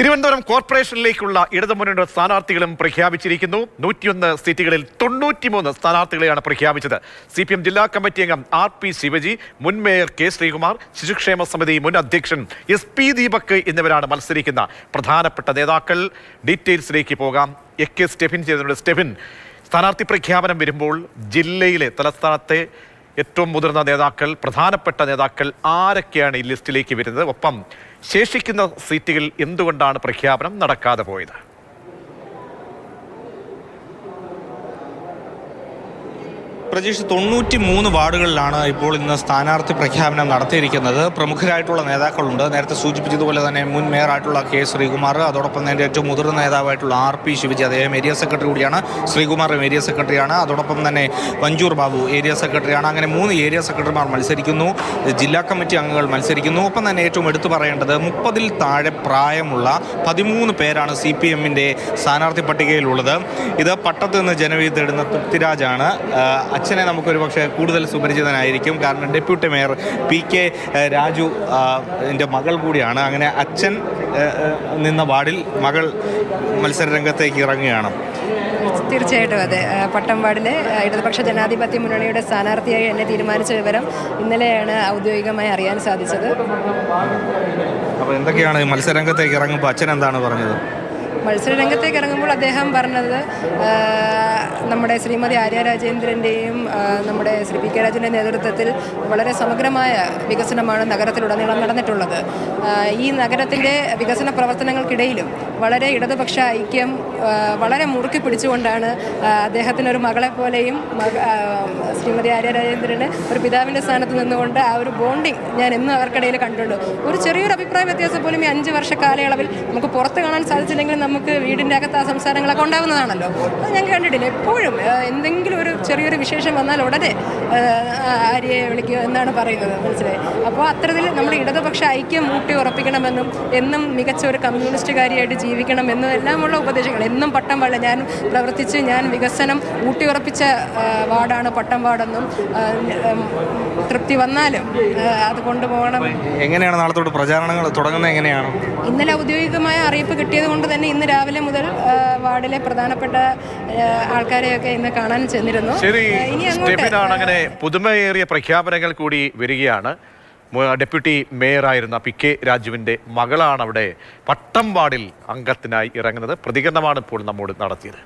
തിരുവനന്തപുരം കോർപ്പറേഷനിലേക്കുള്ള ഇടതുമുന്നണിയുടെ സ്ഥാനാർത്ഥികളും പ്രഖ്യാപിച്ചിരിക്കുന്നു. 101 സീറ്റുകളിൽ 93 സ്ഥാനാർത്ഥികളെയാണ് പ്രഖ്യാപിച്ചത്. CPM ജില്ലാ കമ്മിറ്റി അംഗം RP ശിവജി, മുൻ മേയർ K ശ്രീകുമാർ, ശിശുക്ഷേമ സമിതി മുൻ അധ്യക്ഷൻ SP ദീപക് എന്നിവരാണ് മത്സരിക്കുന്ന പ്രധാനപ്പെട്ട നേതാക്കൾ. ഡീറ്റെയിൽസിലേക്ക് പോകാം. AK സ്റ്റെഫിൻ ചേരുന്നുണ്ട്. സ്റ്റെഫിൻ, സ്ഥാനാർത്ഥി പ്രഖ്യാപനം വരുമ്പോൾ ജില്ലയിലെ തലസ്ഥാനത്തെ ഏറ്റവും മുതിർന്ന നേതാക്കൾ, പ്രധാനപ്പെട്ട നേതാക്കൾ ആരൊക്കെയാണ് ഈ ലിസ്റ്റിലേക്ക് വരുന്നത്? ഒപ്പം ശേഷിക്കുന്ന സീറ്റുകൾ എന്തുകൊണ്ടാണ് പ്രഖ്യാപനം നടക്കാതെ പോയത്? പ്രതീക്ഷ 93 വാർഡുകളിലാണ് ഇപ്പോൾ ഇന്ന് സ്ഥാനാർത്ഥി പ്രഖ്യാപനം നടത്തിയിരിക്കുന്നത്. പ്രമുഖരായിട്ടുള്ള നേതാക്കളുണ്ട്. നേരത്തെ സൂചിപ്പിച്ചതുപോലെ തന്നെ മുൻ മേയറായിട്ടുള്ള K ശ്രീകുമാർ, അതോടൊപ്പം തന്നെ ഏറ്റവും മുതിർന്ന നേതാവായിട്ടുള്ള RP ശിവജി, അദ്ദേഹം ഏരിയ സെക്രട്ടറി കൂടിയാണ്. ശ്രീകുമാറും ഏരിയ സെക്രട്ടറിയാണ്. അതോടൊപ്പം തന്നെ വഞ്ചൂർ ബാബു ഏരിയ സെക്രട്ടറിയാണ്. അങ്ങനെ 3 ഏരിയ സെക്രട്ടറിമാർ മത്സരിക്കുന്നു. ജില്ലാ കമ്മിറ്റി അംഗങ്ങൾ മത്സരിക്കുന്നു. ഒപ്പം തന്നെ ഏറ്റവും എടുത്തു പറയേണ്ടത് 30-ൽ താഴെ പ്രായമുള്ള 13 പേരാണ് CPM-ന്റെ സ്ഥാനാർത്ഥി പട്ടികയിലുള്ളത്. ഇത് പട്ടത്ത് നിന്ന് ജനവിധി തേടുന്ന തൃപ്തിരാജാണ്. അച്ഛനെ നമുക്കൊരു പക്ഷേ കൂടുതൽ സുപരിചിതനായിരിക്കും, കാരണം ഡെപ്യൂട്ടി മേയർ PK രാജു എൻ്റെ മകൾ കൂടിയാണ്. അങ്ങനെ അച്ഛൻ നിന്ന വാർഡിൽ മകൾ മത്സരരംഗത്തേക്ക് ഇറങ്ങുകയാണ്. തീർച്ചയായിട്ടും അതെ. പട്ടംവാർഡിലെ ഇടതുപക്ഷ ജനാധിപത്യ മുന്നണിയുടെ സ്ഥാനാർത്ഥിയായി എന്നെ തീരുമാനിച്ച വിവരം ഇന്നലെയാണ് ഔദ്യോഗികമായി അറിയാൻ സാധിച്ചത്. അപ്പോൾ എന്തൊക്കെയാണ് മത്സരരംഗത്തേക്ക് ഇറങ്ങുമ്പോൾ അച്ഛൻ എന്താണ് പറഞ്ഞത്? മത്സരരംഗത്തേക്ക് ഇറങ്ങുമ്പോൾ അദ്ദേഹം പറഞ്ഞത് നമ്മുടെ ശ്രീമതി ആര്യ രാജേന്ദ്രൻ്റെയും നമ്മുടെ ശ്രീ PK രാജൻ്റെ നേതൃത്വത്തിൽ വളരെ സമഗ്രമായ വികസനമാണ് നഗരത്തിലുടനീളം നടന്നിട്ടുള്ളത്. ഈ നഗരത്തിൻ്റെ വികസന പ്രവർത്തനങ്ങൾക്കിടയിലും വളരെ ഇടതുപക്ഷ ഐക്യം വളരെ മുറുക്കി പിടിച്ചുകൊണ്ടാണ് അദ്ദേഹത്തിനൊരു മകളെ പോലെയും ശ്രീമതി ആര്യ രാജേന്ദ്രന് ഒരു പിതാവിൻ്റെ സ്ഥാനത്ത് നിന്നുകൊണ്ട് ആ ഒരു ബോണ്ടിങ് ഞാൻ എന്നും അവർക്കിടയിൽ കണ്ടിട്ടുണ്ട്. ഒരു ചെറിയൊരു അഭിപ്രായ വ്യത്യാസം പോലും ഈ 5 വർഷ കാലയളവിൽ നമുക്ക് പുറത്ത് കാണാൻ സാധിച്ചില്ലെങ്കിലും നമുക്ക് വീടിൻ്റെ അകത്ത് ആ സംസാരങ്ങളൊക്കെ ഉണ്ടാകുന്നതാണല്ലോ. അത് ഞാൻ കണ്ടിട്ടില്ല. എപ്പോഴും എന്തെങ്കിലും ഒരു ചെറിയൊരു വിശേഷം വന്നാൽ ഉടനെ ആര്യയെ വിളിക്കുക എന്നാണ് പറയുന്നത്, മനസ്സിലായി. അപ്പോൾ അത്തരത്തിൽ നമ്മൾ ഇടതുപക്ഷ ഐക്യം ഊട്ടി ഉറപ്പിക്കണമെന്നും എന്നും മികച്ച ഒരു കമ്മ്യൂണിസ്റ്റുകാരിയായിട്ട് ജീവിക്കണമെന്നും എല്ലാമുള്ള ഉപദേശങ്ങൾ എന്നും പട്ടംവാർഡ് ഞാൻ പ്രവർത്തിച്ച് ഞാൻ വികസനം ഊട്ടി ഉറപ്പിച്ച വാർഡാണ് പട്ടംവാർഡെന്നും തൃപ്തി വന്നാലും അത് കൊണ്ടുപോകണം. എങ്ങനെയാണ് നാളെ തൊട്ട് പ്രചാരണങ്ങൾ തുടങ്ങുന്നത്? എങ്ങനെയാണ്? ഇന്നലെ ഔദ്യോഗികമായ അറിയിപ്പ് കിട്ടിയത് കൊണ്ട് തന്നെ ഇന്ന് രാവിലെ മുതൽ വാർഡിലെ പ്രധാനപ്പെട്ട ആൾക്കാരെയൊക്കെ ഇന്ന് കാണാൻ ചെന്നിരുന്നു. ഇനി അങ്ങനെ പുതുമയേറിയ പ്രഖ്യാപനങ്ങൾ കൂടി വരികയാണ്. ഡെപ്യൂട്ടി മേയറായിരുന്ന PK രാജുവിൻ്റെ മകളാണ് അവിടെ പട്ടംവാർഡിൽ അംഗത്തിനായി ഇറങ്ങുന്നത്. പ്രതികരണമാണ് ഇപ്പോൾ നമ്മോട് നടത്തിയത്.